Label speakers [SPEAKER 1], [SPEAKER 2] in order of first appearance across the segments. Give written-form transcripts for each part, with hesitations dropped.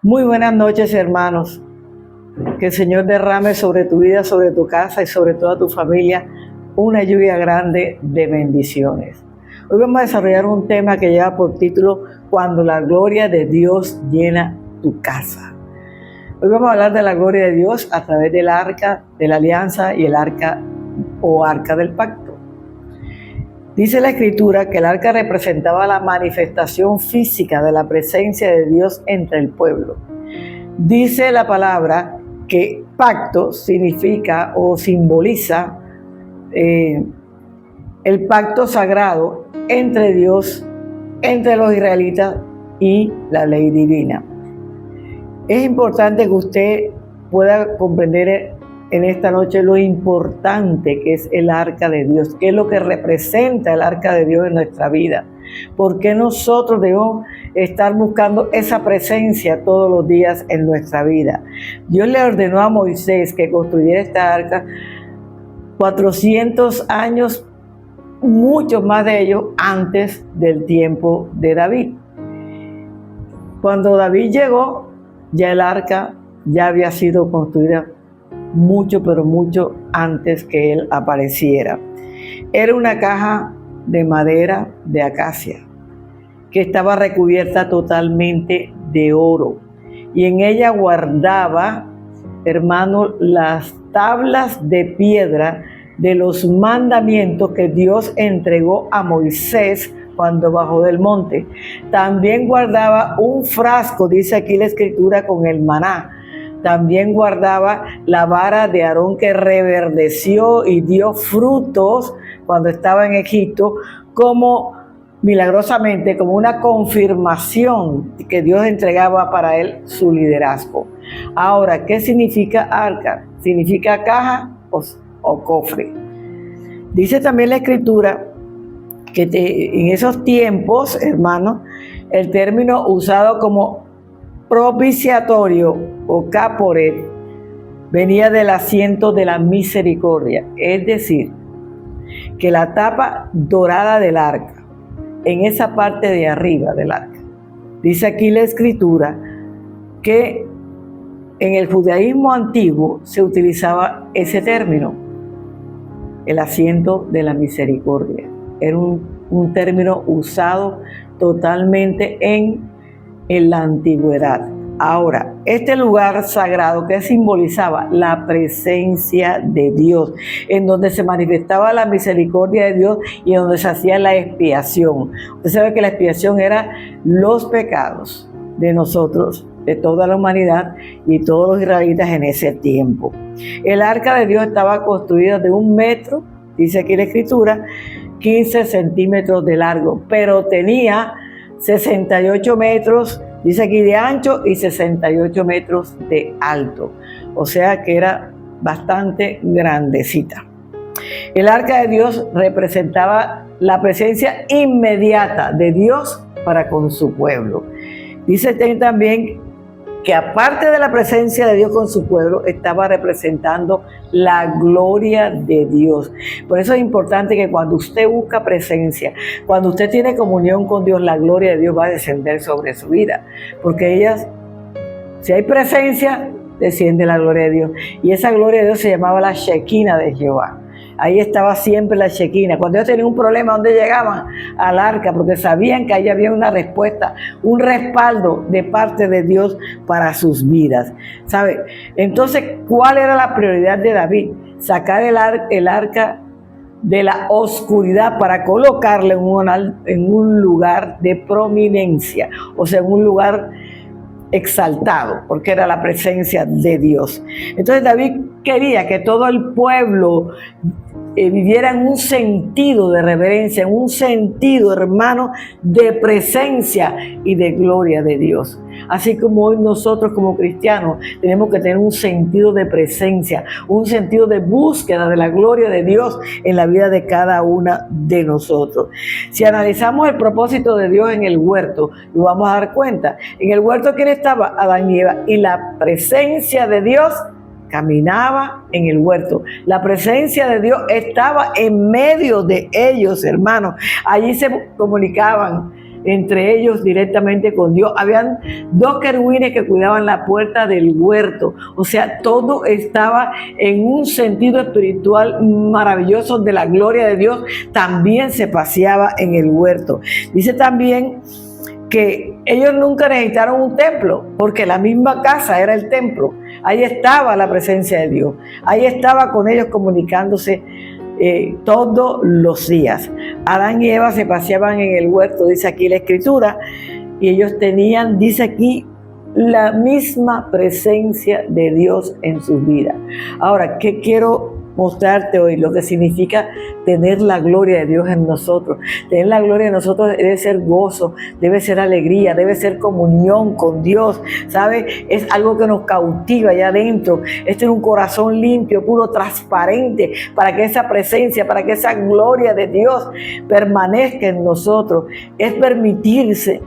[SPEAKER 1] Muy buenas noches, hermanos. Que el Señor derrame sobre tu vida, sobre tu casa y sobre toda tu familia una lluvia grande de bendiciones. Hoy vamos a desarrollar un tema que lleva por título Cuando la gloria de Dios llena tu casa. Hoy vamos a hablar de la gloria de Dios a través del arca de la alianza y el arca o arca del pacto. Dice la Escritura que el arca representaba la manifestación física de la presencia de Dios entre el pueblo. Dice la palabra que pacto significa o simboliza el pacto sagrado entre Dios, entre los israelitas y la ley divina. Es importante que usted pueda comprender en esta noche lo importante que es el arca de Dios, qué es lo que representa el arca de Dios en nuestra vida. ¿Por qué nosotros debemos estar buscando esa presencia todos los días en nuestra vida? Dios le ordenó a Moisés que construyera esta arca 400 años, muchos más de ellos, antes del tiempo de David. Cuando David llegó, ya el arca ya había sido construida mucho, pero mucho antes que él apareciera. Era una caja de madera de acacia que estaba recubierta totalmente de oro, y en ella guardaba, hermano, las tablas de piedra de los mandamientos que Dios entregó a Moisés cuando bajó del monte. También guardaba un frasco, dice aquí la Escritura, con el maná. También guardaba la vara de Aarón que reverdeció y dio frutos cuando estaba en Egipto, como milagrosamente, como una confirmación que Dios entregaba para él su liderazgo. Ahora, ¿qué significa arca? ¿Significa caja o cofre? Dice también la Escritura que en esos tiempos, hermanos, el término usado como propiciatorio o caporet venía del asiento de la misericordia, es decir, que la tapa dorada del arca, en esa parte de arriba del arca, dice aquí la Escritura que en el judaísmo antiguo se utilizaba ese término, el asiento de la misericordia. Era un término usado totalmente en la antigüedad. Ahora, este lugar sagrado que simbolizaba la presencia de Dios, en donde se manifestaba la misericordia de Dios y en donde se hacía la expiación. Usted sabe que la expiación era los pecados de nosotros, de toda la humanidad y todos los israelitas en ese tiempo. El arca de Dios estaba construida de 1 metro, dice aquí la Escritura, 15 centímetros de largo, pero tenía 68 metros, dice aquí, de ancho y 68 metros de alto. O sea que era bastante grandecita. El arca de Dios representaba la presencia inmediata de Dios para con su pueblo. Dice también que aparte de la presencia de Dios con su pueblo, estaba representando la gloria de Dios. Por eso es importante que cuando usted busca presencia, cuando usted tiene comunión con Dios, la gloria de Dios va a descender sobre su vida. Porque si hay presencia, desciende la gloria de Dios. Y esa gloria de Dios se llamaba la Shekinah de Jehová. Ahí estaba siempre la Shekinah. Cuando ellos tenían un problema, ¿dónde llegaban? Al arca, porque sabían que ahí había una respuesta, un respaldo de parte de Dios para sus vidas. ¿Sabe? Entonces, ¿cuál era la prioridad de David? Sacar el arca de la oscuridad para colocarle en un lugar de prominencia, o sea, en un lugar exaltado, porque era la presencia de Dios. Entonces David quería que todo el pueblo viviera en un sentido de reverencia, en un sentido, hermano, de presencia y de gloria de Dios. Así como hoy nosotros como cristianos tenemos que tener un sentido de presencia, un sentido de búsqueda de la gloria de Dios en la vida de cada una de nosotros. Si analizamos el propósito de Dios en el huerto, nos vamos a dar cuenta. En el huerto, ¿quién estaba? Adán y Eva, y la presencia de Dios caminaba en el huerto. La presencia de Dios estaba en medio de ellos, hermanos. Allí se comunicaban entre ellos directamente con Dios. Habían 2 querubines que cuidaban la puerta del huerto. O sea, todo estaba en un sentido espiritual maravilloso de la gloria de Dios. También se paseaba en el huerto. Dice también que ellos nunca necesitaron un templo, porque la misma casa era el templo. Ahí estaba la presencia de Dios. Ahí estaba con ellos comunicándose todos los días. Adán y Eva se paseaban en el huerto, dice aquí la escritura, y ellos tenían, dice aquí, la misma presencia de Dios en sus vidas. Ahora, ¿qué quiero mostrarte hoy? Lo que significa tener la gloria de Dios en nosotros. Tener la gloria de nosotros debe ser gozo, debe ser alegría, debe ser comunión con Dios, ¿sabes? Es algo que nos cautiva allá adentro. Es tener un corazón limpio, puro, transparente, para que esa presencia, para que esa gloria de Dios permanezca en nosotros. Es permitirse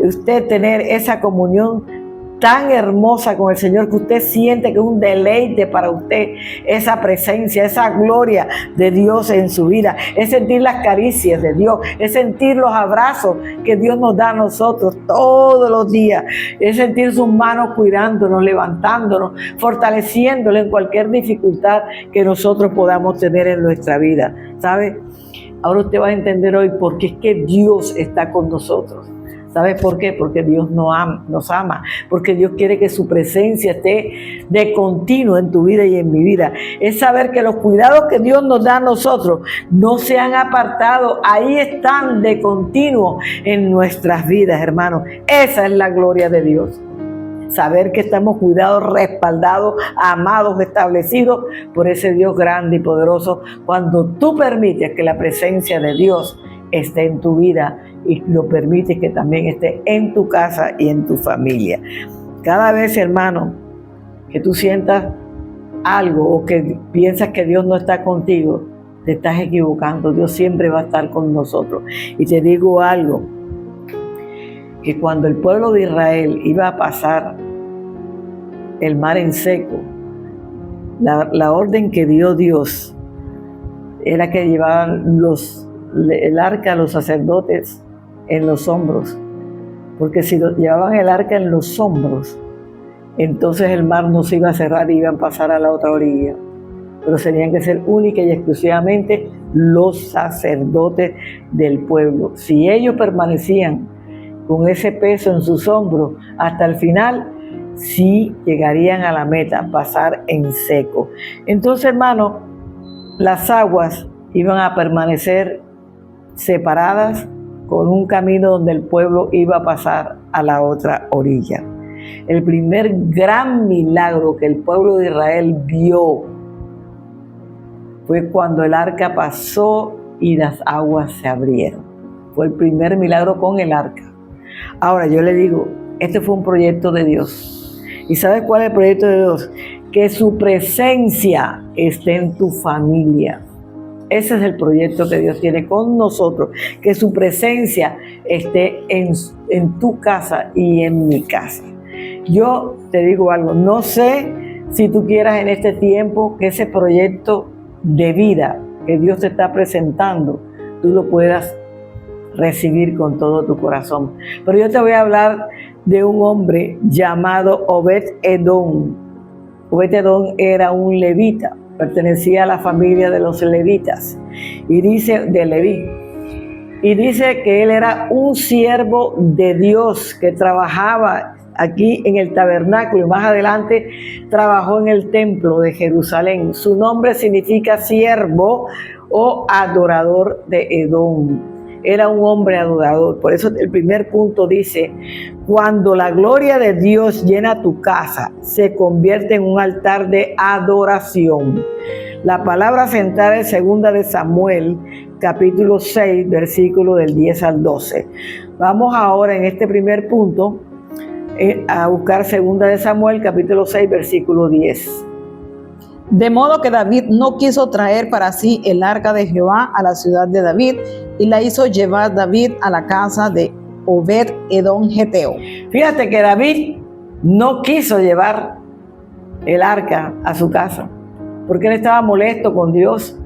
[SPEAKER 1] usted tener esa comunión tan hermosa con el Señor, que usted siente que es un deleite para usted esa presencia, esa gloria de Dios en su vida. Es sentir las caricias de Dios, es sentir los abrazos que Dios nos da a nosotros todos los días, es sentir sus manos cuidándonos, levantándonos, fortaleciéndole en cualquier dificultad que nosotros podamos tener en nuestra vida, ¿sabe? Ahora usted va a entender hoy por qué es que Dios está con nosotros. ¿Sabes por qué? Porque Dios nos ama, porque Dios quiere que su presencia esté de continuo en tu vida y en mi vida. Es saber que los cuidados que Dios nos da a nosotros no se han apartado, ahí están de continuo en nuestras vidas, hermanos. Esa es la gloria de Dios. Saber que estamos cuidados, respaldados, amados, establecidos por ese Dios grande y poderoso, cuando tú permites que la presencia de Dios esté en tu vida y lo permites que también esté en tu casa y en tu familia. Cada vez, hermano, que tú sientas algo o que piensas que Dios no está contigo, te estás equivocando. Dios siempre va a estar con nosotros. Y te digo algo, que cuando el pueblo de Israel iba a pasar el mar en seco, la orden que dio Dios era que llevaban el arca a los sacerdotes en los hombros, porque si llevaban el arca en los hombros, entonces el mar no se iba a cerrar y iban a pasar a la otra orilla, pero tenían que ser única y exclusivamente los sacerdotes del pueblo. Si ellos permanecían con ese peso en sus hombros hasta el final, sí llegarían a la meta, pasar en seco. Entonces, hermano, las aguas iban a permanecer separadas con un camino donde el pueblo iba a pasar a la otra orilla. El primer gran milagro que el pueblo de Israel vio fue cuando el arca pasó y las aguas se abrieron. Fue el primer milagro con el arca. Ahora yo le digo, este fue un proyecto de Dios. ¿Y sabes cuál es el proyecto de Dios? Que su presencia esté en tu familia. Ese es el proyecto que Dios tiene con nosotros, que su presencia esté en tu casa y en mi casa. Yo te digo algo, no sé si tú quieras en este tiempo que ese proyecto de vida que Dios te está presentando, tú lo puedas recibir con todo tu corazón. Pero yo te voy a hablar de un hombre llamado Obed-Edom. Obed-Edom era un levita. Pertenecía a la familia de los levitas, y dice de Leví, y dice que él era un siervo de Dios que trabajaba aquí en el tabernáculo y más adelante trabajó en el templo de Jerusalén. Su nombre significa siervo o adorador de Edom. Era un hombre adorador. Por eso el primer punto dice, cuando la gloria de Dios llena tu casa, se convierte en un altar de adoración. La palabra central es 2 de Samuel, capítulo 6, versículo del 10 al 12. Vamos ahora en este primer punto a buscar 2 de Samuel, capítulo 6, versículo 10.
[SPEAKER 2] De modo que David no quiso traer para sí el arca de Jehová a la ciudad de David, y la hizo llevar David a la casa de Obed-Edom Geteo.
[SPEAKER 1] Fíjate que David no quiso llevar el arca a su casa, porque él estaba molesto con Dios,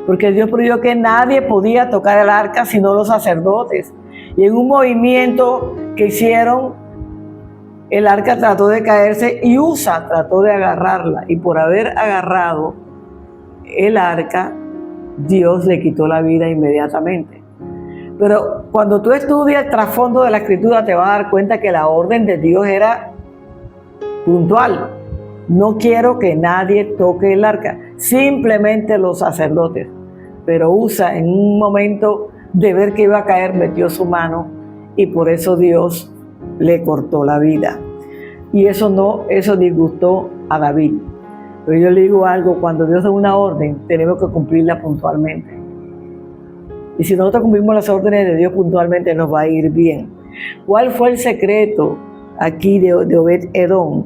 [SPEAKER 1] porque Dios prohibió que nadie podía tocar el arca sino los sacerdotes. Y en un movimiento que hicieron, el arca trató de caerse y Usa trató de agarrarla. Y por haber agarrado el arca, Dios le quitó la vida inmediatamente. Pero cuando tú estudias el trasfondo de la escritura, te vas a dar cuenta que la orden de Dios era puntual. No quiero que nadie toque el arca, simplemente los sacerdotes. Pero Usa, en un momento de ver que iba a caer, metió su mano y por eso Dios le cortó la vida. Y eso disgustó a David. Pero yo le digo algo, cuando Dios da una orden, tenemos que cumplirla puntualmente. Y si nosotros cumplimos las órdenes de Dios puntualmente, nos va a ir bien. ¿Cuál fue el secreto aquí de Obed-Edom?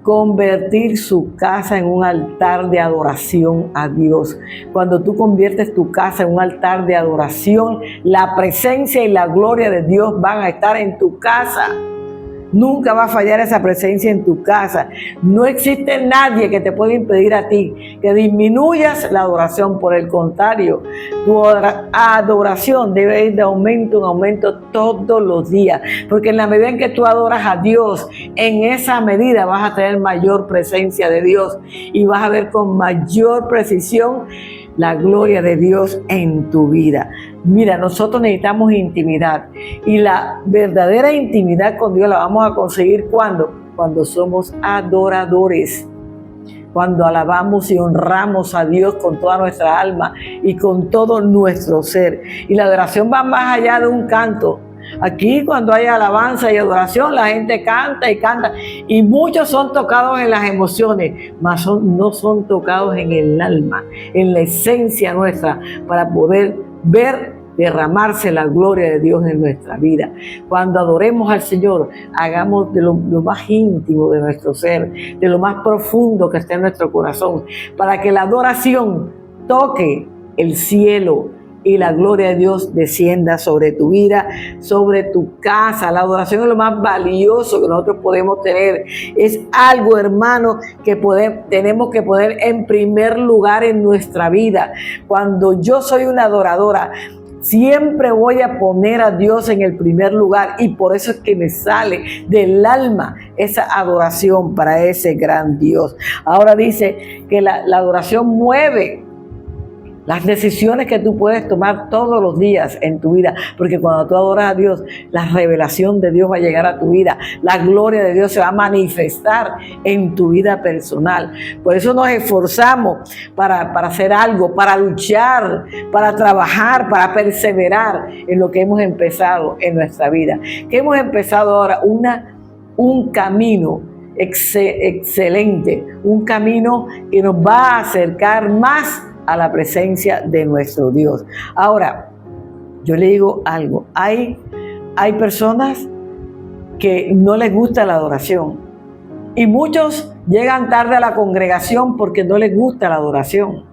[SPEAKER 1] Convertir su casa en un altar de adoración a Dios. Cuando tú conviertes tu casa en un altar de adoración, la presencia y la gloria de Dios van a estar en tu casa. Nunca va a fallar esa presencia en tu casa. No existe nadie que te pueda impedir a ti que disminuyas la adoración. Por el contrario, tu adoración debe ir de aumento en aumento todos los días. Porque en la medida en que tú adoras a Dios, en esa medida vas a tener mayor presencia de Dios y vas a ver con mayor precisión la gloria de Dios en tu vida. Mira, nosotros necesitamos intimidad y la verdadera intimidad con Dios la vamos a conseguir cuando somos adoradores, cuando alabamos y honramos a Dios con toda nuestra alma y con todo nuestro ser. Y la adoración va más allá de un canto. Aquí cuando hay alabanza y adoración, la gente canta y canta y muchos son tocados en las emociones, mas no son tocados en el alma, en la esencia nuestra, para poder ver derramarse la gloria de Dios en nuestra vida. Cuando adoremos al Señor, hagamos de lo más íntimo de nuestro ser, de lo más profundo que esté en nuestro corazón, para que la adoración toque el cielo y la gloria de Dios descienda sobre tu vida, sobre tu casa. La adoración es lo más valioso que nosotros podemos tener. Es algo, hermano, que tenemos que poner en primer lugar en nuestra vida. Cuando yo soy una adoradora, siempre voy a poner a Dios en el primer lugar y por eso es que me sale del alma esa adoración para ese gran Dios. Ahora dice que la adoración mueve las decisiones que tú puedes tomar todos los días en tu vida, porque cuando tú adoras a Dios, la revelación de Dios va a llegar a tu vida, la gloria de Dios se va a manifestar en tu vida personal. Por eso nos esforzamos para hacer algo, para luchar, para trabajar, para perseverar en lo que hemos empezado en nuestra vida. Que hemos empezado ahora un camino excelente, un camino que nos va a acercar más a la presencia de nuestro Dios. Ahora, yo le digo algo, hay personas que no les gusta la adoración y muchos llegan tarde a la congregación porque no les gusta la adoración.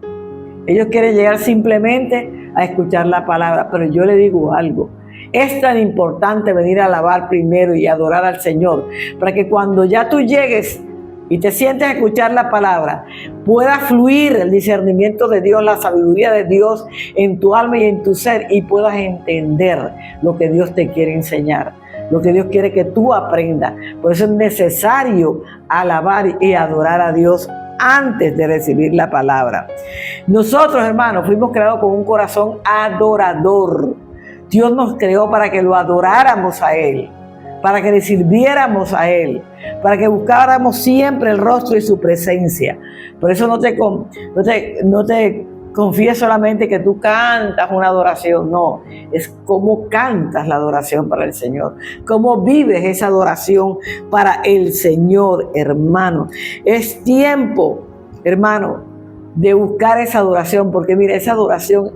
[SPEAKER 1] Ellos quieren llegar simplemente a escuchar la palabra, pero yo le digo algo, es tan importante venir a alabar primero y adorar al Señor, para que cuando ya tú llegues y te sientes a escuchar la palabra, pueda fluir el discernimiento de Dios, la sabiduría de Dios en tu alma y en tu ser y puedas entender lo que Dios te quiere enseñar, lo que Dios quiere que tú aprendas. Por eso es necesario alabar y adorar a Dios antes de recibir la palabra. Nosotros, hermanos, fuimos creados con un corazón adorador. Dios nos creó para que lo adoráramos a Él, para que le sirviéramos a Él, para que buscáramos siempre el rostro y su presencia. Por eso no te confíes solamente que tú cantas una adoración, no, es cómo cantas la adoración para el Señor, cómo vives esa adoración para el Señor, hermano. Es tiempo, hermano, de buscar esa adoración, porque mira, esa adoración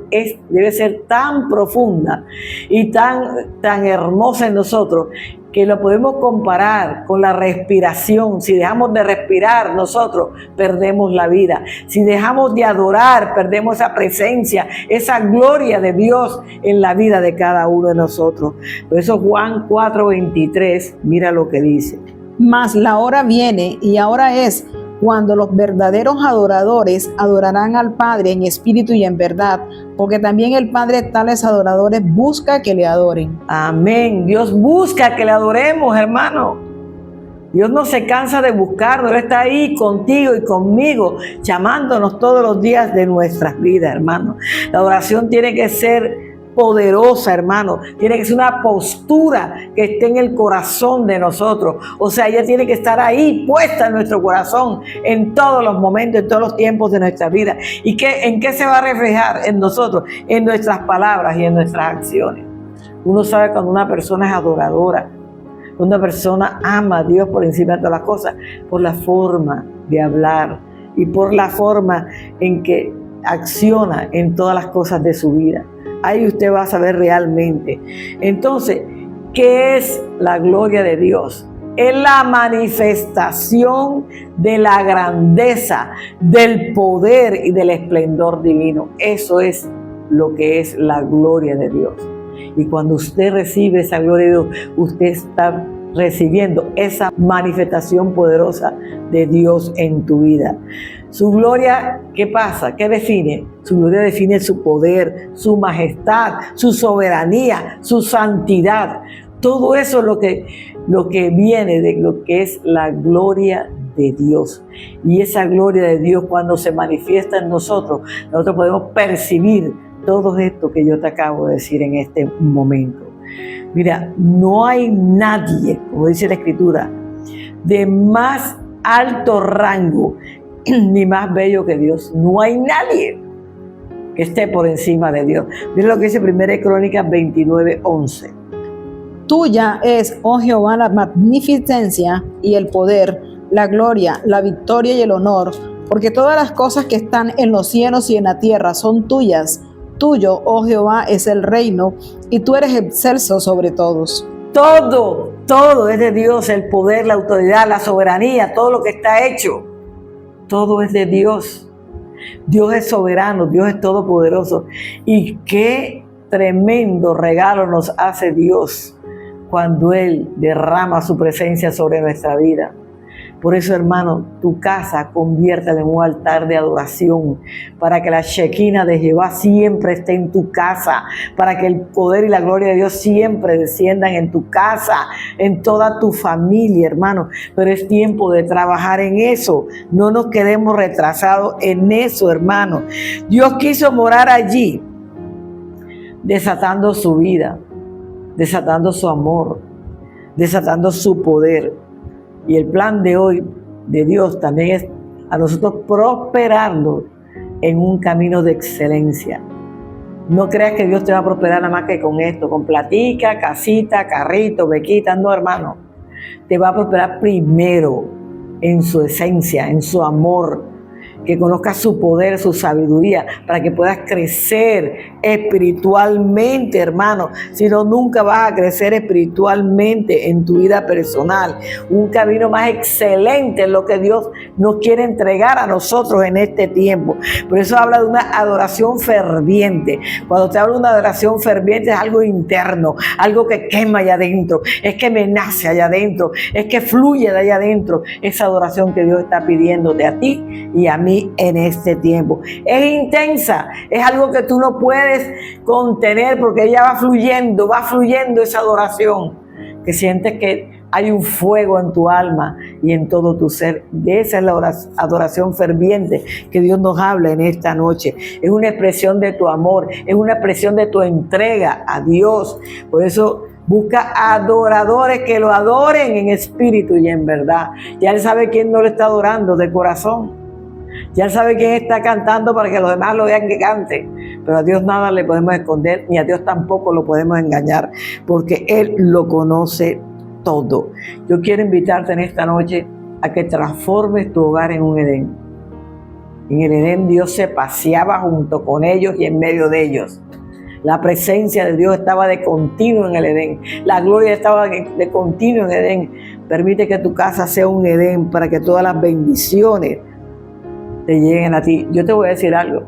[SPEAKER 1] debe ser tan profunda y tan hermosa en nosotros que lo podemos comparar con la respiración. Si dejamos de respirar, nosotros perdemos la vida. Si dejamos de adorar, perdemos esa presencia, esa gloria de Dios en la vida de cada uno de nosotros. Por eso Juan 4:23, mira lo que dice.
[SPEAKER 2] Mas la hora viene y ahora es cuando los verdaderos adoradores adorarán al Padre en espíritu y en verdad, porque también el Padre tales adoradores busca que le adoren.
[SPEAKER 1] Amén. Dios busca que le adoremos, hermano. Dios no se cansa de buscarnos. Él está ahí contigo y conmigo, llamándonos todos los días de nuestras vidas, hermano. La adoración tiene que ser poderosa, hermano. Tiene que ser una postura que esté en el corazón de nosotros. O sea, ella tiene que estar ahí, puesta en nuestro corazón, en todos los momentos, en todos los tiempos de nuestra vida. ¿Y en qué se va a reflejar en nosotros? En nuestras palabras y en nuestras acciones. Uno sabe cuando una persona es adoradora, una persona ama a Dios por encima de todas las cosas, por la forma de hablar y por la forma en que acciona en todas las cosas de su vida. Ahí usted va a saber realmente. Entonces, ¿qué es la gloria de Dios? Es la manifestación de la grandeza, del poder y del esplendor divino. Eso es lo que es la gloria de Dios. Y cuando usted recibe esa gloria de Dios, usted está recibiendo esa manifestación poderosa de Dios en tu vida. Su gloria, ¿qué pasa? ¿Qué define? Su gloria define su poder, su majestad, su soberanía, su santidad. Todo eso es lo que viene de lo que es la gloria de Dios. Y esa gloria de Dios, cuando se manifiesta en nosotros podemos percibir todo esto que yo te acabo de decir en este momento. Mira, no hay nadie, como dice la Escritura, de más alto rango ni más bello que Dios. No hay nadie que esté por encima de Dios. Mira lo que dice 1 Crónicas 29:11.
[SPEAKER 2] Tuya es, oh Jehová, la magnificencia y el poder, la gloria, la victoria y el honor, porque todas las cosas que están en los cielos y en la tierra son tuyas. Tuyo, oh Jehová, es el reino, y tú eres excelso sobre todos.
[SPEAKER 1] Todo es de Dios, el poder, la autoridad, la soberanía, todo lo que está hecho, todo es de Dios. Dios es soberano, Dios es todopoderoso. Y qué tremendo regalo nos hace Dios cuando Él derrama su presencia sobre nuestra vida. Por eso, hermano, tu casa conviértela en un altar de adoración, para que la Shekinah de Jehová siempre esté en tu casa, para que el poder y la gloria de Dios siempre desciendan en tu casa, en toda tu familia, hermano. Pero es tiempo de trabajar en eso. No nos quedemos retrasados en eso, hermano. Dios quiso morar allí, desatando su vida, desatando su amor, desatando su poder. Y el plan de hoy de Dios también es a nosotros prosperarnos en un camino de excelencia. No creas que Dios te va a prosperar nada más que con esto, con platica, casita, carrito, bequita. No, hermano. Te va a prosperar primero en su esencia, en su amor, que conozcas su poder, su sabiduría, para que puedas crecer espiritualmente, hermano. Si no, nunca vas a crecer espiritualmente en tu vida personal. Un camino más excelente es lo que Dios nos quiere entregar a nosotros en este tiempo. Por eso habla de una adoración ferviente. Cuando te hablo de una adoración ferviente, es algo interno, algo que quema allá adentro, es que me nace allá adentro, es que fluye de allá adentro. Esa adoración que Dios está pidiéndote a ti y a mí en este tiempo. Es intensa, es algo que tú no puedes contener, porque ella va fluyendo esa adoración, que sientes que hay un fuego en tu alma y en todo tu ser. De esa es la adoración ferviente que Dios nos habla en esta noche. Es una expresión de tu amor, es una expresión de tu entrega a Dios. Por eso busca adoradores que lo adoren en espíritu y en verdad. Ya Él sabe quién no lo está adorando de corazón. Ya Él sabe quién está cantando para que los demás lo vean que cante. Pero a Dios nada le podemos esconder, ni a Dios tampoco lo podemos engañar, porque Él lo conoce todo. Yo quiero invitarte en esta noche a que transformes tu hogar en un Edén. En el Edén Dios se paseaba junto con ellos y en medio de ellos. La presencia de Dios estaba de continuo en el Edén. La gloria estaba de continuo en el Edén. Permite que tu casa sea un Edén para que todas las bendiciones te lleguen a ti. Yo te voy a decir algo.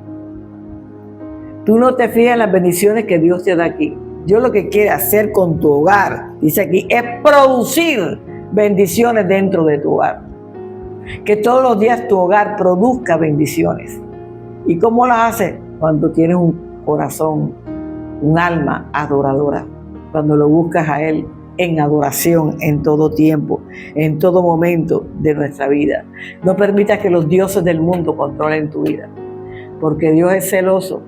[SPEAKER 1] Tú no te fijas en las bendiciones que Dios te da aquí. Dios lo que quiere hacer con tu hogar, dice aquí, es producir bendiciones dentro de tu hogar. Que todos los días tu hogar produzca bendiciones. ¿Y cómo las haces? Cuando tienes un corazón, un alma adoradora. Cuando lo buscas a Él en adoración en todo tiempo, en todo momento de nuestra vida. No permitas que los dioses del mundo controlen tu vida, porque Dios es celoso.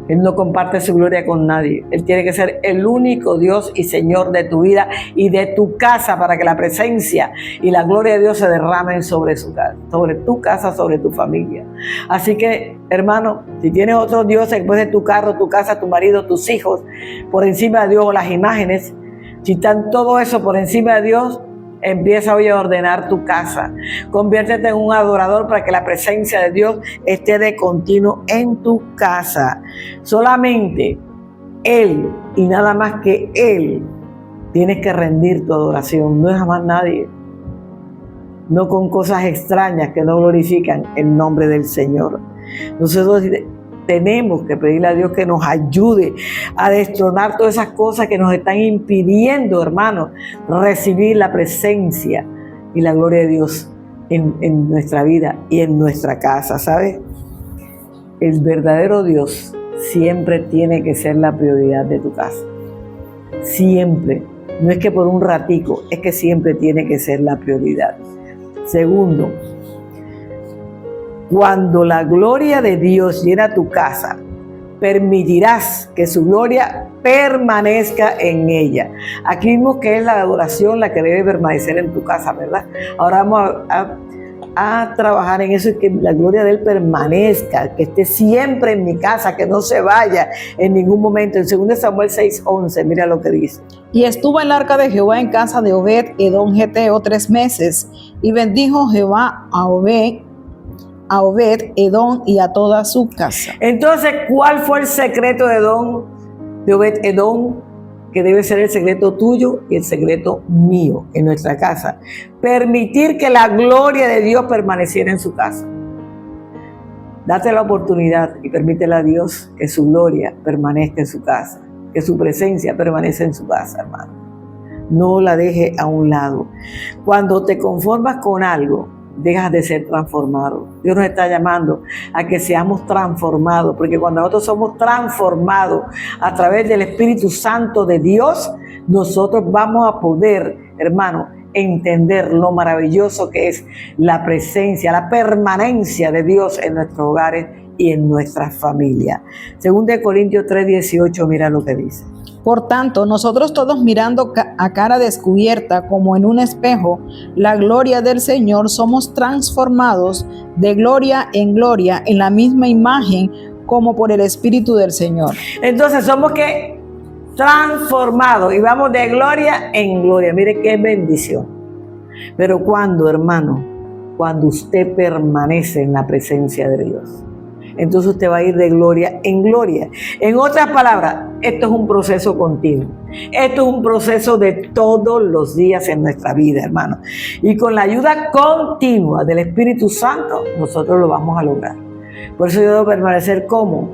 [SPEAKER 1] Él no comparte su gloria con nadie. Él tiene que ser el único Dios y Señor de tu vida y de tu casa, para que la presencia y la gloria de Dios se derramen sobre su casa, sobre tu casa, sobre tu familia. Así que, hermano, si tienes otros dioses después de tu carro, tu casa, tu marido, tus hijos, por encima de Dios, o las imágenes, si están todo eso por encima de Dios, empieza hoy a ordenar tu casa. Conviértete en un adorador para que la presencia de Dios esté de continuo en tu casa. Solamente Él y nada más que Él tienes que rendir tu adoración. No es jamás nadie. No con cosas extrañas que no glorifican el nombre del Señor. Nosotros tenemos que pedirle a Dios que nos ayude a destronar todas esas cosas que nos están impidiendo, hermanos, recibir la presencia y la gloria de Dios en nuestra vida y en nuestra casa, ¿sabes? El verdadero Dios siempre tiene que ser la prioridad de tu casa. Siempre. No es que por un ratico, es que siempre tiene que ser la prioridad. Segundo, cuando la gloria de Dios llena tu casa, permitirás que su gloria permanezca en ella. Aquí vimos que es la adoración la que debe permanecer en tu casa, ¿verdad? Ahora vamos a trabajar en eso y que la gloria de Él permanezca, que esté siempre en mi casa, que no se vaya en ningún momento. En 2 Samuel 6:11, mira lo que dice.
[SPEAKER 2] Y estuvo el arca de Jehová en casa de Obed Edom Geteo 3 meses, y bendijo Jehová a Obed Edom y a toda su casa.
[SPEAKER 1] Entonces, ¿cuál fue el secreto de Obed Edom? Que debe ser el secreto tuyo y el secreto mío en nuestra casa. Permitir que la gloria de Dios permaneciera en su casa. Date la oportunidad y permítele a Dios que su gloria permanezca en su casa, que su presencia permanezca en su casa, hermano. No la deje a un lado. Cuando te conformas con algo, dejas de ser transformado. Dios nos está llamando a que seamos transformados, porque cuando nosotros somos transformados a través del Espíritu Santo de Dios, nosotros vamos a poder, hermano, entender lo maravilloso que es la presencia, la permanencia de Dios en nuestros hogares y en nuestras familias. 2 Corintios 3:18, mira lo que dice.
[SPEAKER 2] Por tanto, nosotros todos mirando a cara descubierta como en un espejo la gloria del Señor, somos transformados de gloria en la misma imagen como por el Espíritu del Señor.
[SPEAKER 1] Entonces somos que transformados y vamos de gloria en gloria. Mire qué bendición. Pero cuando, hermano, cuando usted permanece en la presencia de Dios, entonces usted va a ir de gloria en gloria. En otras palabras, esto es un proceso continuo. Esto es un proceso de todos los días en nuestra vida, hermano. Y con la ayuda continua del Espíritu Santo, nosotros lo vamos a lograr. Por eso yo debo permanecer como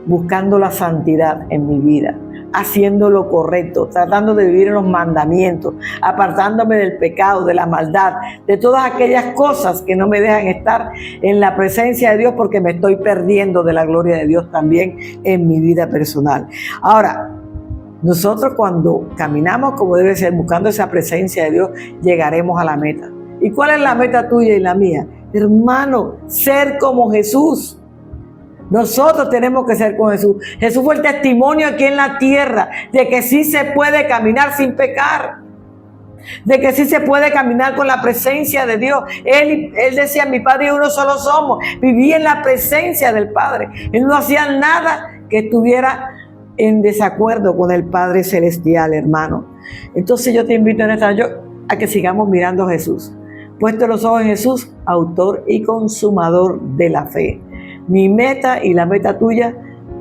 [SPEAKER 1] buscando la santidad en mi vida, haciendo lo correcto, tratando de vivir en los mandamientos, apartándome del pecado, de la maldad, de todas aquellas cosas que no me dejan estar en la presencia de Dios, porque me estoy perdiendo de la gloria de Dios también en mi vida personal. Ahora, nosotros cuando caminamos como debe ser, buscando esa presencia de Dios, llegaremos a la meta. ¿Y cuál es la meta tuya y la mía? Hermano, ser como Jesús. Nosotros tenemos que ser con Jesús. Jesús fue el testimonio aquí en la tierra de que sí se puede caminar sin pecar, de que sí se puede caminar con la presencia de Dios. Él decía, mi Padre y uno solo somos. Vivía en la presencia del Padre. Él no hacía nada que estuviera en desacuerdo con el Padre Celestial, hermano. Entonces yo te invito en esta noche a que sigamos mirando a Jesús. Puesto los ojos en Jesús, autor y consumador de la fe. Mi meta y la meta tuya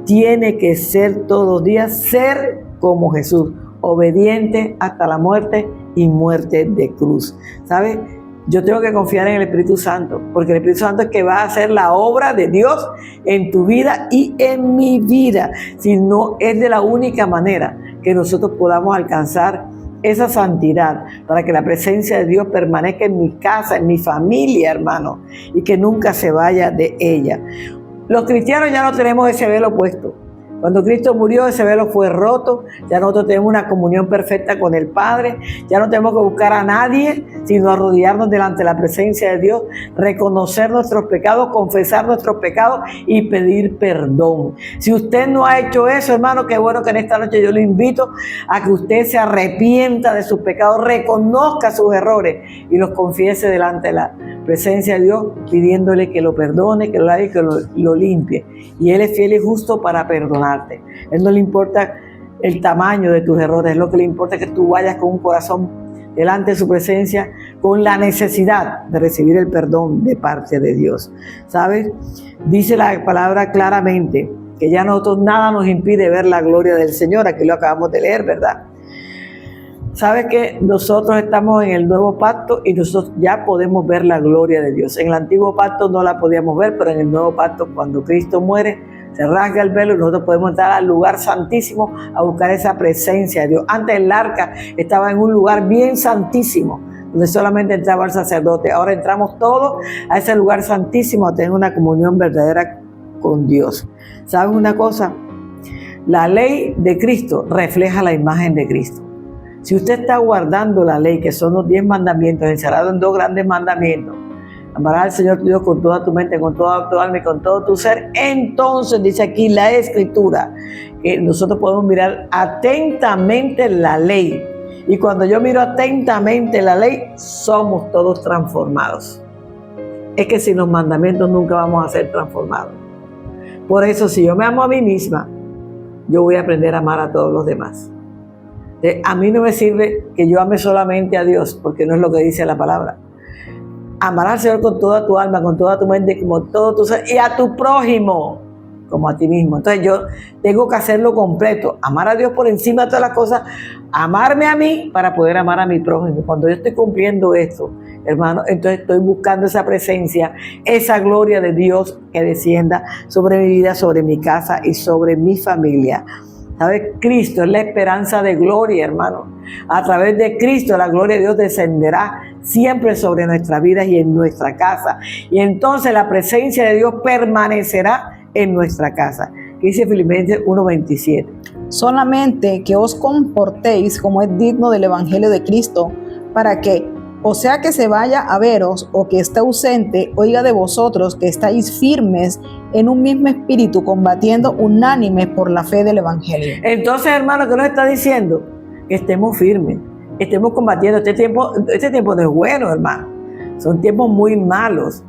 [SPEAKER 1] tiene que ser todos los días ser como Jesús, obediente hasta la muerte y muerte de cruz. ¿Sabes? Yo tengo que confiar en el Espíritu Santo, porque el Espíritu Santo es que va a hacer la obra de Dios en tu vida y en mi vida. Si no, es de la única manera que nosotros podamos alcanzar esa santidad, para que la presencia de Dios permanezca en mi casa, en mi familia, hermano, y que nunca se vaya de ella. Los cristianos ya no tenemos ese velo puesto. Cuando Cristo murió, ese velo fue roto. Ya nosotros tenemos una comunión perfecta con el Padre. Ya no tenemos que buscar a nadie, sino arrodillarnos delante de la presencia de Dios, reconocer nuestros pecados, confesar nuestros pecados y pedir perdón. Si usted no ha hecho eso, hermano, qué bueno que en esta noche yo le invito a que usted se arrepienta de sus pecados, reconozca sus errores y los confiese delante de la presencia de Dios, pidiéndole que lo perdone, que lo lave, que lo limpie. Y Él es fiel y justo para perdonarte. A Él no le importa el tamaño de tus errores, lo que le importa es que tú vayas con un corazón delante de su presencia, con la necesidad de recibir el perdón de parte de Dios. ¿Sabes? Dice la palabra claramente que ya nosotros nada nos impide ver la gloria del Señor. Aquí lo acabamos de leer, ¿verdad? ¿Sabes que nosotros estamos en el nuevo pacto y nosotros ya podemos ver la gloria de Dios? En el antiguo pacto no la podíamos ver, pero en el nuevo pacto, cuando Cristo muere, se rasga el velo y nosotros podemos entrar al lugar santísimo a buscar esa presencia de Dios. Antes el arca estaba en un lugar bien santísimo, donde solamente entraba el sacerdote. Ahora entramos todos a ese lugar santísimo a tener una comunión verdadera con Dios. ¿Saben una cosa? La ley de Cristo refleja la imagen de Cristo. Si usted está guardando la ley, que son los 10 mandamientos, encerrados en 2 grandes mandamientos, amarás al Señor tu Dios con toda tu mente, con toda tu alma y con todo tu ser, entonces dice aquí la Escritura, que nosotros podemos mirar atentamente la ley. Y cuando yo miro atentamente la ley, somos todos transformados. Es que sin los mandamientos nunca vamos a ser transformados. Por eso, si yo me amo a mí misma, yo voy a aprender a amar a todos los demás. A mí no me sirve que yo ame solamente a Dios, porque no es lo que dice la palabra. Amarás al Señor con toda tu alma, con toda tu mente, como todo tu ser, y a tu prójimo como a ti mismo. Entonces yo tengo que hacerlo completo, amar a Dios por encima de todas las cosas, amarme a mí para poder amar a mi prójimo. Cuando yo estoy cumpliendo esto, hermano, entonces estoy buscando esa presencia, esa gloria de Dios que descienda sobre mi vida, sobre mi casa y sobre mi familia. ¿Sabes? Cristo es la esperanza de gloria, hermano. A través de Cristo la gloria de Dios descenderá siempre sobre nuestras vidas y en nuestra casa. Y entonces la presencia de Dios permanecerá en nuestra casa. ¿Qué dice Filipenses 1:27?
[SPEAKER 2] Solamente que os comportéis como es digno del Evangelio de Cristo, para que, o sea que se vaya a veros o que esté ausente, oiga de vosotros que estáis firmes en un mismo espíritu, combatiendo unánimes por la fe del Evangelio.
[SPEAKER 1] Entonces, hermano, ¿qué nos está diciendo? Que estemos firmes, estemos combatiendo. Este tiempo no es bueno, hermano. Son tiempos muy malos,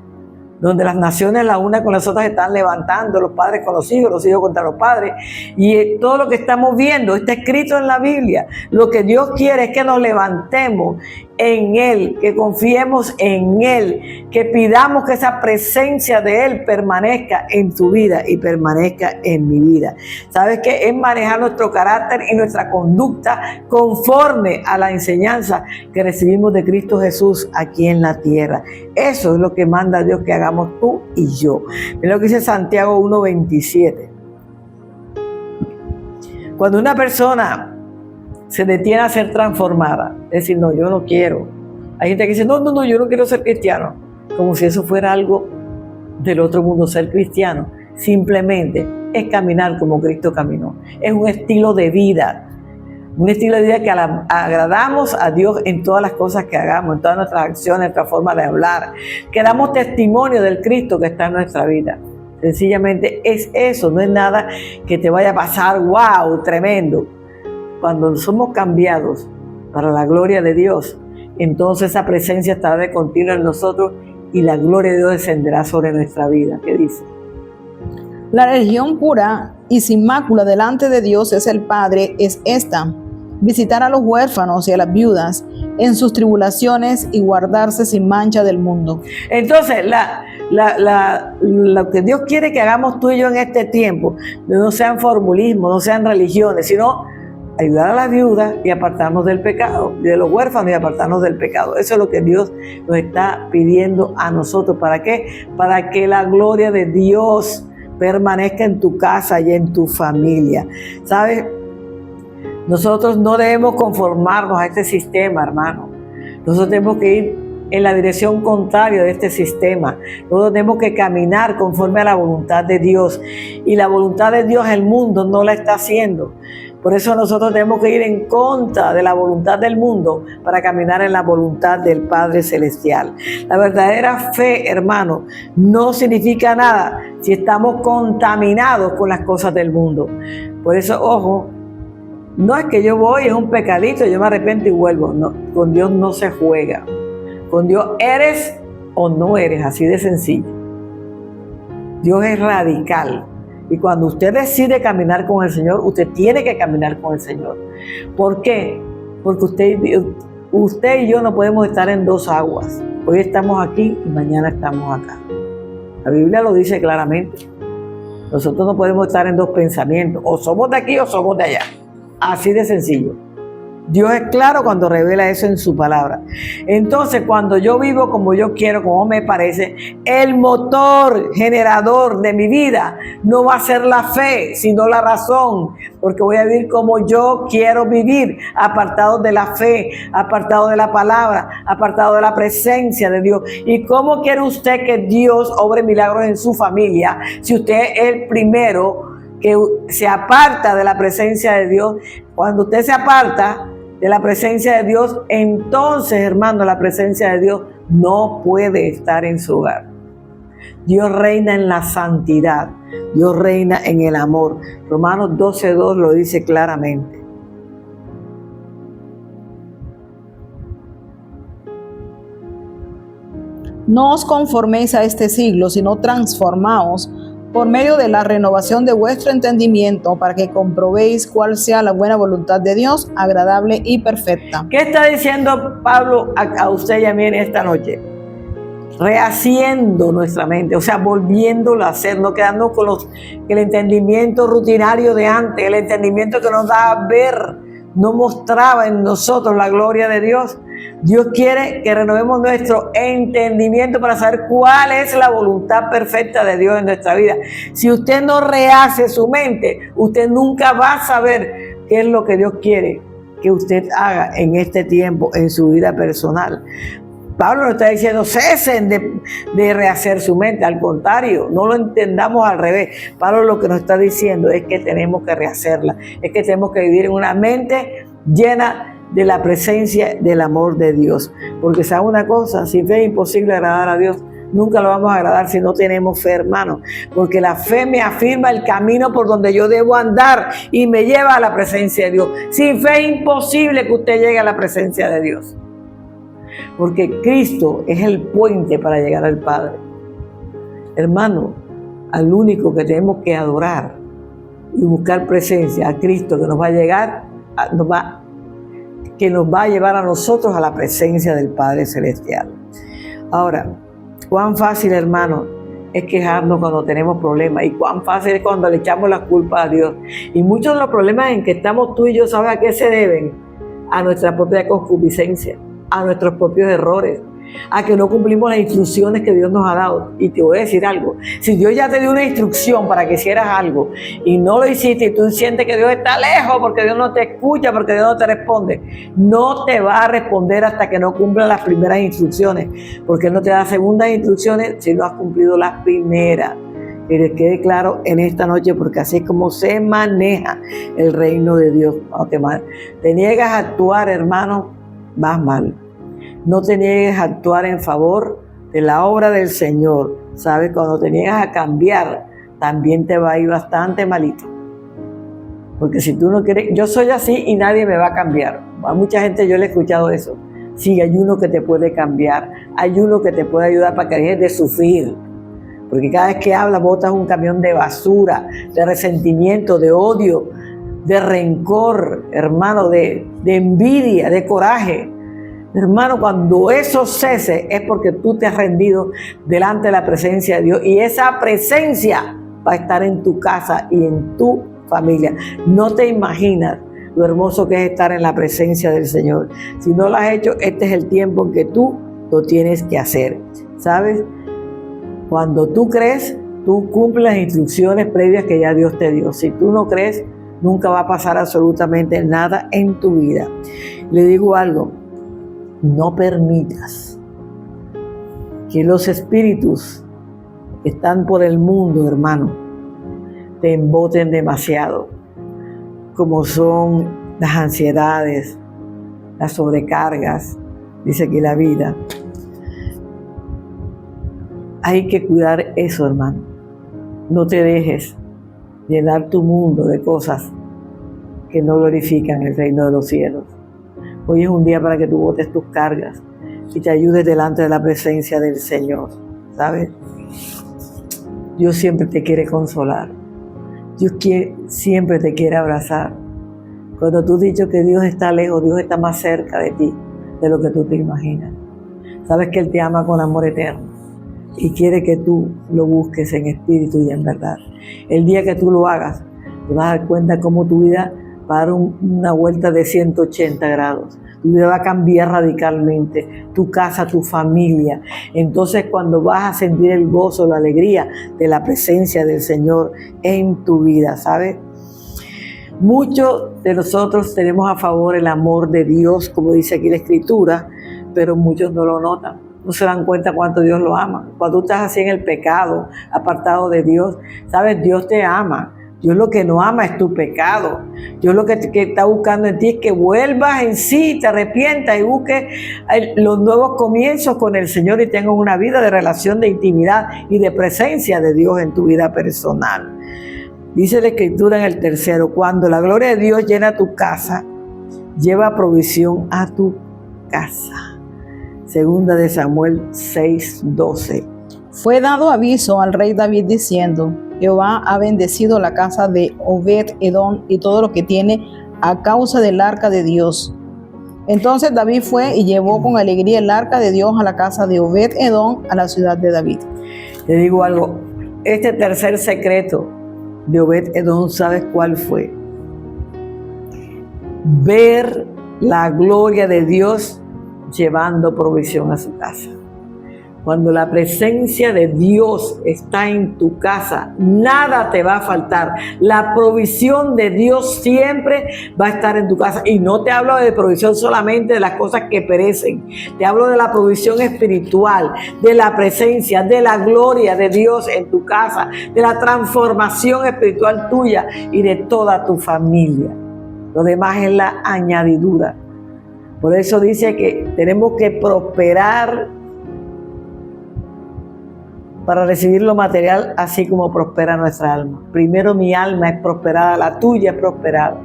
[SPEAKER 1] donde las naciones las unas con las otras están levantando, los padres con los hijos contra los padres, y todo lo que estamos viendo está escrito en la Biblia. Lo que Dios quiere es que nos levantemos en Él, que confiemos en Él, que pidamos que esa presencia de Él permanezca en tu vida y permanezca en mi vida. ¿Sabes qué? Es manejar nuestro carácter y nuestra conducta conforme a la enseñanza que recibimos de Cristo Jesús aquí en la tierra. Eso es lo que manda Dios que hagamos tú y yo. Mira lo que dice Santiago 1:27. Cuando una persona se detiene a ser transformada, es decir, no, yo no quiero. Hay gente que dice, no, yo no quiero ser cristiano. Como si eso fuera algo del otro mundo, ser cristiano. Simplemente es caminar como Cristo caminó. Es un estilo de vida. Un estilo de vida que agradamos a Dios en todas las cosas que hagamos, en todas nuestras acciones, nuestra forma de hablar. Que damos testimonio del Cristo que está en nuestra vida. Sencillamente es eso, no es nada que te vaya a pasar, wow, tremendo. Cuando somos cambiados para la gloria de Dios, entonces esa presencia estará de continuo en nosotros y la gloria de Dios descenderá sobre nuestra vida. ¿Qué dice?
[SPEAKER 2] La religión pura y sin mácula delante de Dios es el Padre, es esta: visitar a los huérfanos y a las viudas en sus tribulaciones y guardarse sin mancha del mundo.
[SPEAKER 1] Entonces, lo que Dios quiere que hagamos tú y yo en este tiempo, no sean formulismos, no sean religiones, sino ayudar a las viudas y apartarnos del pecado, de los huérfanos y apartarnos del pecado. Eso es lo que Dios nos está pidiendo a nosotros. ¿Para qué? Para que la gloria de Dios permanezca en tu casa y en tu familia. ¿Sabes? Nosotros no debemos conformarnos a este sistema, hermano. Nosotros tenemos que ir en la dirección contraria de este sistema. Nosotros tenemos que caminar conforme a la voluntad de Dios. Y la voluntad de Dios el mundo no la está haciendo. Por eso nosotros tenemos que ir en contra de la voluntad del mundo para caminar en la voluntad del Padre Celestial. La verdadera fe, hermano, no significa nada si estamos contaminados con las cosas del mundo. Por eso, ojo, no es que yo voy, es un pecadito, yo me arrepiento y vuelvo. No, con Dios no se juega. Con Dios eres o no eres, así de sencillo. Dios es radical. Y cuando usted decide caminar con el Señor, usted tiene que caminar con el Señor. ¿Por qué? Porque usted y yo no podemos estar en dos aguas. Hoy estamos aquí y mañana estamos acá. La Biblia lo dice claramente. Nosotros no podemos estar en dos pensamientos. O somos de aquí o somos de allá. Así de sencillo. Dios es claro cuando revela eso en su palabra. Entonces, cuando yo vivo como yo quiero, como me parece, el motor generador de mi vida no va a ser la fe, sino la razón, porque voy a vivir como yo quiero vivir, apartado de la fe, apartado de la palabra, apartado de la presencia de Dios. ¿Y cómo quiere usted que Dios obre milagros en su familia si usted es el primero que se aparta de la presencia de Dios? Cuando usted se aparta de la presencia de Dios, entonces, hermano, la presencia de Dios no puede estar en su hogar. Dios reina en la santidad, Dios reina en el amor. Romanos 12:2 lo dice claramente.
[SPEAKER 2] No os conforméis a este siglo, sino transformaos por medio de la renovación de vuestro entendimiento, para que comprobéis cuál sea la buena voluntad de Dios, agradable y perfecta.
[SPEAKER 1] ¿Qué está diciendo Pablo a usted y a mí en esta noche? Rehaciendo nuestra mente, o sea, volviéndolo a hacer, no quedando con el entendimiento rutinario de antes, el entendimiento que nos da a ver, no mostraba en nosotros la gloria de Dios. Dios quiere que renovemos nuestro entendimiento para saber cuál es la voluntad perfecta de Dios en nuestra vida. Si usted no rehace su mente, usted nunca va a saber qué es lo que Dios quiere que usted haga en este tiempo, en su vida personal. Pablo nos está diciendo, cesen de rehacer su mente. Al contrario, no lo entendamos al revés. Pablo lo que nos está diciendo es que tenemos que rehacerla. Es que tenemos que vivir en una mente llena de la presencia del amor de Dios. Porque sabe una cosa, sin fe es imposible agradar a Dios. Nunca lo vamos a agradar si no tenemos fe, hermano. Porque la fe me afirma el camino por donde yo debo andar y me lleva a la presencia de Dios. Sin fe es imposible que usted llegue a la presencia de Dios. Porque Cristo es el puente para llegar al Padre. Hermano, al único que tenemos que adorar y buscar presencia, a Cristo, que nos va a llegar, que nos va a llevar a nosotros a la presencia del Padre Celestial. Ahora, cuán fácil, hermano, es quejarnos cuando tenemos problemas, y cuán fácil es cuando le echamos la culpa a Dios. Y muchos de los problemas en que estamos tú y yo, ¿sabes a qué se deben? A nuestra propia concupiscencia, a nuestros propios errores, a que no cumplimos las instrucciones que Dios nos ha dado. Y te voy a decir algo, si Dios ya te dio una instrucción para que hicieras algo y no lo hiciste y tú sientes que Dios está lejos porque Dios no te escucha, porque Dios no te responde, no te va a responder hasta que no cumplas las primeras instrucciones, porque Él no te da segundas instrucciones si no has cumplido las primeras. Que les quede claro en esta noche, porque así es como se maneja el reino de Dios. Cuando te niegas a actuar, hermano, vas mal. No te niegues a actuar en favor de la obra del Señor. ¿Sabes? Cuando te niegas a cambiar, también te va a ir bastante malito. Porque si tú no quieres, yo soy así y nadie me va a cambiar. A mucha gente yo le he escuchado eso. Sí, hay uno que te puede cambiar. Hay uno que te puede ayudar para que dejes de sufrir. Porque cada vez que hablas, botas un camión de basura, de resentimiento, de odio, de rencor, hermano, de envidia, de coraje. Hermano, cuando eso cese es porque tú te has rendido delante de la presencia de Dios, y esa presencia va a estar en tu casa y en tu familia. No te imaginas lo hermoso que es estar en la presencia del Señor. Si no lo has hecho, este es el tiempo en que tú lo tienes que hacer. ¿Sabes? Cuando tú crees, tú cumples las instrucciones previas que ya Dios te dio. Si tú no crees, Nunca va a pasar absolutamente nada en tu vida. Le digo algo, no permitas que los espíritus que están por el mundo, hermano, te emboten demasiado, como son las ansiedades, las sobrecargas, dice aquí la vida. Hay que cuidar eso, hermano. No te dejes llenar tu mundo de cosas que no glorifican el reino de los cielos. Hoy es un día para que tú botes tus cargas y te ayudes delante de la presencia del Señor, ¿sabes? Dios siempre te quiere consolar. Dios siempre te quiere abrazar. Cuando tú has dicho que Dios está lejos, Dios está más cerca de ti de lo que tú te imaginas. Sabes que Él te ama con amor eterno y quiere que tú lo busques en espíritu y en verdad. El día que tú lo hagas, te vas a dar cuenta cómo tu vida va a dar una vuelta de 180 grados. Tu vida va a cambiar radicalmente, tu casa, tu familia. Entonces, cuando vas a sentir el gozo, la alegría de la presencia del Señor en tu vida, ¿sabes? Muchos de nosotros tenemos a favor el amor de Dios, como dice aquí la Escritura, pero muchos no lo notan. No se dan cuenta cuánto Dios lo ama. Cuando tú estás así en el pecado, apartado de Dios, ¿sabes? Dios te ama. Dios lo que no ama es tu pecado. Dios lo que está buscando en ti es que vuelvas en sí, te arrepientas y busques los nuevos comienzos con el Señor y tengas una vida de relación, de intimidad y de presencia de Dios en tu vida personal. Dice la Escritura en el 3: cuando la gloria de Dios llena tu casa, lleva provisión a tu casa. Segunda de Samuel 6:12.
[SPEAKER 2] Fue dado aviso al rey David diciendo: Jehová ha bendecido la casa de Obed-Edom y todo lo que tiene a causa del arca de Dios. Entonces David fue y llevó con alegría el arca de Dios a la casa de Obed-Edom, a la ciudad de David.
[SPEAKER 1] Te digo algo, este tercer secreto de Obed-Edom, ¿sabes cuál fue? Ver la gloria de Dios llevando provisión a su casa. Cuando la presencia de Dios está en tu casa, nada te va a faltar. La provisión de Dios siempre va a estar en tu casa. Y no te hablo de provisión solamente de las cosas que perecen. Te hablo de la provisión espiritual, de la presencia, de la gloria de Dios en tu casa, de la transformación espiritual tuya y de toda tu familia. Lo demás es la añadidura. Por eso dice que tenemos que prosperar para recibir lo material, así como prospera nuestra alma. Primero mi alma es prosperada, la tuya es prosperada.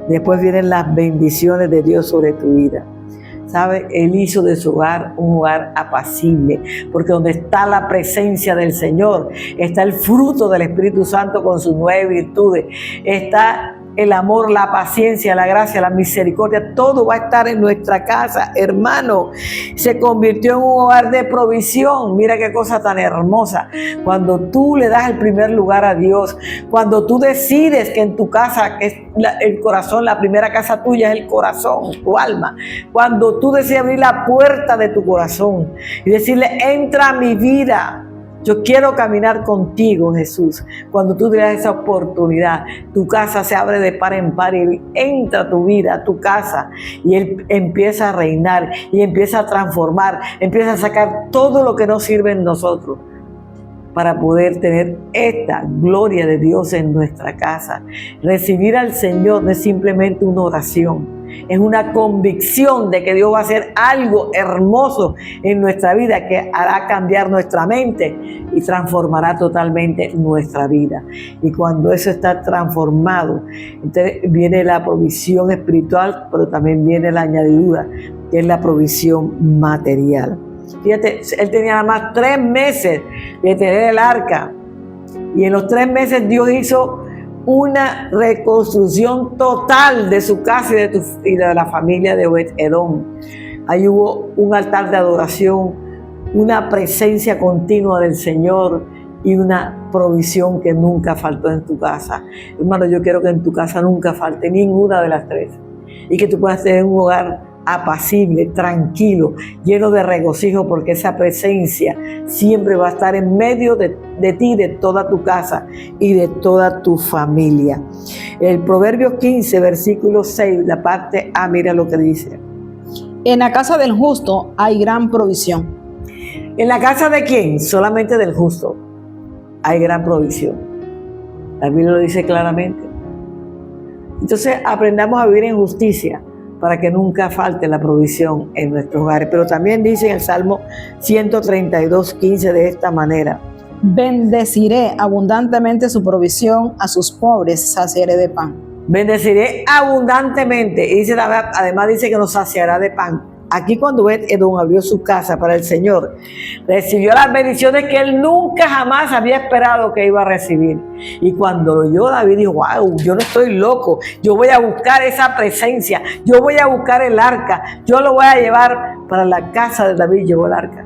[SPEAKER 1] Después vienen las bendiciones de Dios sobre tu vida. ¿Sabe? Él hizo de su hogar un hogar apacible, porque donde está la presencia del Señor, está el fruto del Espíritu Santo con sus 9 virtudes. Está el amor, la paciencia, la gracia, la misericordia, todo va a estar en nuestra casa, hermano. Se convirtió en un hogar de provisión. Mira qué cosa tan hermosa. Cuando tú le das el primer lugar a Dios, cuando tú decides que en tu casa, que es el corazón, la primera casa tuya es el corazón, tu alma. Cuando tú decides abrir la puerta de tu corazón y decirle: entra a mi vida. Yo quiero caminar contigo, Jesús. Cuando tú te das esa oportunidad, tu casa se abre de par en par y entra a tu vida, a tu casa, y Él empieza a reinar y empieza a transformar, empieza a sacar todo lo que no sirve en nosotros para poder tener esta gloria de Dios en nuestra casa. Recibir al Señor no es simplemente una oración. Es una convicción de que Dios va a hacer algo hermoso en nuestra vida que hará cambiar nuestra mente y transformará totalmente nuestra vida. Y cuando eso está transformado, entonces viene la provisión espiritual, pero también viene la añadidura, que es la provisión material. Fíjate, él tenía nada más 3 meses de tener el arca. Y en los 3 meses Dios hizo una reconstrucción total de su casa y de la familia de Obed-Edom. Ahí hubo un altar de adoración, una presencia continua del Señor y una provisión que nunca faltó en tu casa. Hermano, yo quiero que en tu casa nunca falte ninguna de las 3 y que tú puedas tener un hogar apacible, tranquilo, lleno de regocijo, porque esa presencia siempre va a estar en medio de ti, de toda tu casa y de toda tu familia. El Proverbios 15, versículo 6, la parte A, mira lo que dice.
[SPEAKER 2] En la casa del justo hay gran provisión.
[SPEAKER 1] ¿En la casa de quién? Solamente del justo hay gran provisión. La Biblia lo dice claramente. Entonces aprendamos a vivir en justicia para que nunca falte la provisión en nuestros hogares. Pero también dice en el Salmo 132, 15 de esta manera.
[SPEAKER 2] Bendeciré abundantemente su provisión, a sus pobres saciaré de pan.
[SPEAKER 1] Bendeciré abundantemente. Y dice, además dice que nos saciará de pan. Aquí cuando Obed-Edom abrió su casa para el Señor, recibió las bendiciones que él nunca jamás había esperado que iba a recibir. Y cuando lo oyó David dijo, wow, yo no estoy loco, yo voy a buscar esa presencia, yo voy a buscar el arca, yo lo voy a llevar para la casa de David. Llevó el arca.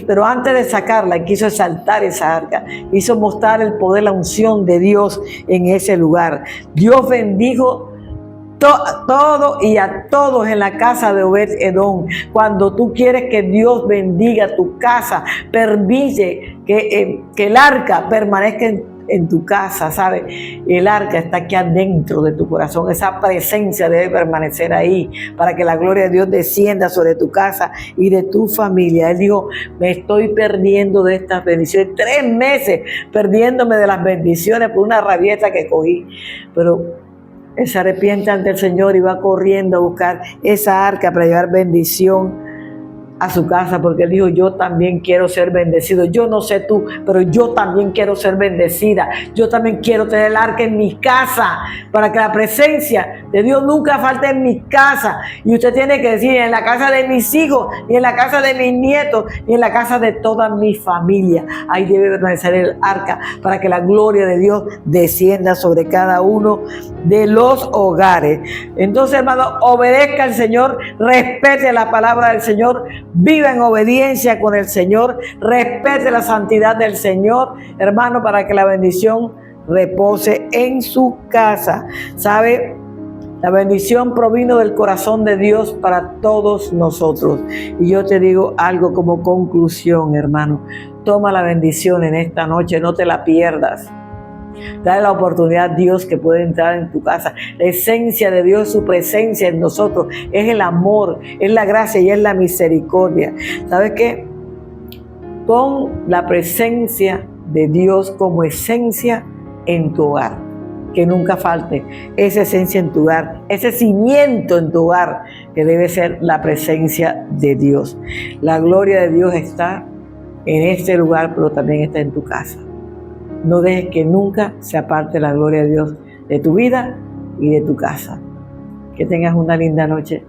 [SPEAKER 1] Pero antes de sacarla, quiso exaltar esa arca, quiso mostrar el poder, la unción de Dios en ese lugar. Dios bendijo todo y a todos en la casa de Obed-Edom. Cuando tú quieres que Dios bendiga tu casa, permite que el arca permanezca en tu casa, ¿sabes? El arca está aquí adentro de tu corazón. Esa presencia debe permanecer ahí para que la gloria de Dios descienda sobre tu casa y de tu familia. Él dijo, me estoy perdiendo de estas bendiciones. 3 meses perdiéndome de las bendiciones por una rabieta que cogí. Pero él se arrepiente ante el Señor y va corriendo a buscar esa arca para llevar bendición a su casa, porque él dijo, yo también quiero ser bendecido. Yo no sé tú, pero yo también quiero ser bendecida. Yo también quiero tener el arca en mi casa, para que la presencia de Dios nunca falte en mi casa. Y usted tiene que decir, en la casa de mis hijos, y en la casa de mis nietos, y en la casa de toda mi familia. Ahí debe permanecer el arca, para que la gloria de Dios descienda sobre cada uno de los hogares. Entonces, hermano, obedezca al Señor, respete la palabra del Señor, viva en obediencia con el Señor, respete la santidad del Señor, hermano, para que la bendición repose en su casa. ¿Sabe? La bendición provino del corazón de Dios para todos nosotros. Y yo te digo algo como conclusión, hermano. Toma la bendición en esta noche, no te la pierdas. Dale la oportunidad a Dios que puede entrar en tu casa. La esencia de Dios, su presencia en nosotros, es el amor, es la gracia y es la misericordia. ¿Sabes qué? Pon la presencia de Dios como esencia en tu hogar. Que nunca falte esa esencia en tu hogar, ese cimiento en tu hogar, que debe ser la presencia de Dios. La gloria de Dios está en este lugar, pero también está en tu casa. No dejes que nunca se aparte la gloria de Dios de tu vida y de tu casa. Que tengas una linda noche.